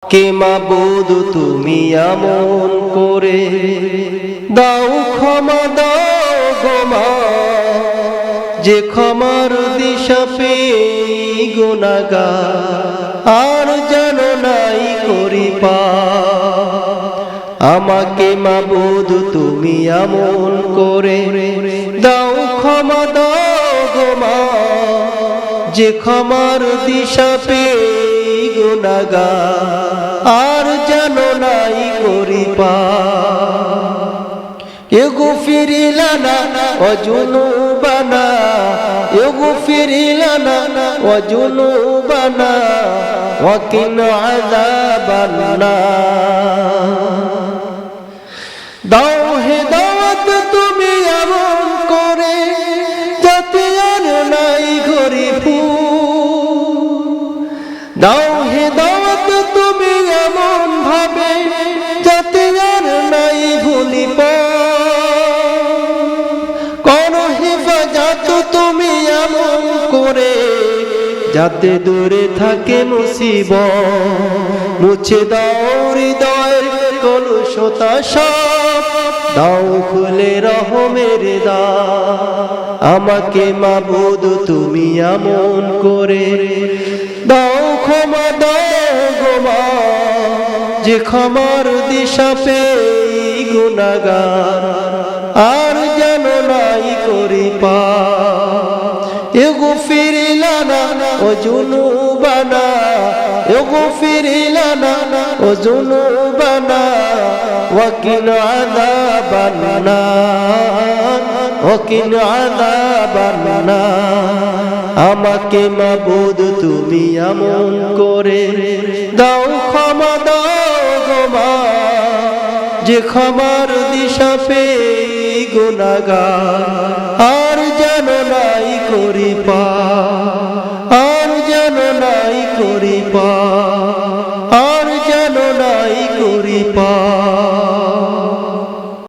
কে মাবুদ তুমি এমন করে দাও ক্ষমা দাও গো মা, যে ক্ষমার দিশা পেয়ে গুনাহগার আর যেন নাই করি পার। আমাকে মাবুদ তুমি এমন করে দাও ক্ষমা দাও গো মা, যে ক্ষমার দিশা পেয়ে গুনাহগার আর যেন নাই করি পার। اغفر لنا وذنوبنا اغفر لنا وذنوبنا وقنا عذاب النار। দাও হেদায়েত তুমি এমন করে যাতে আর নাই ঘরে ভুল, দাও হেদায়েত তুমি এমন ভাবে যাতে আর নাই ভুলি পথ, করো হেফাজত তুমি এমন করে যাতে দূরে থাকে মুসিবত, মুছে দাও হৃদয়ের কলুষতা সব, দাও খুলে রহমের দ্বার। আমাকে মাবুদ তুমি এমন করে দাও ক্ষমা দাও গো মা, যে ক্ষমার দিশা পেয়ে গুনাহগার আর যেন নাই করি পার। اغفر لنا وذنوبنا اغفر لنا وذنوبنا وقنا عذاب النار وقنا عذاب النار। আমাকে মাবুদ তুমি এমন করে দাও ক্ষমা দাও গো মা, যে ক্ষমার দিশা পেয়ে গুনাহগার আর যেন নাই করি পার, আর যেন নাই করি পার, আর যেন নাই করি পার।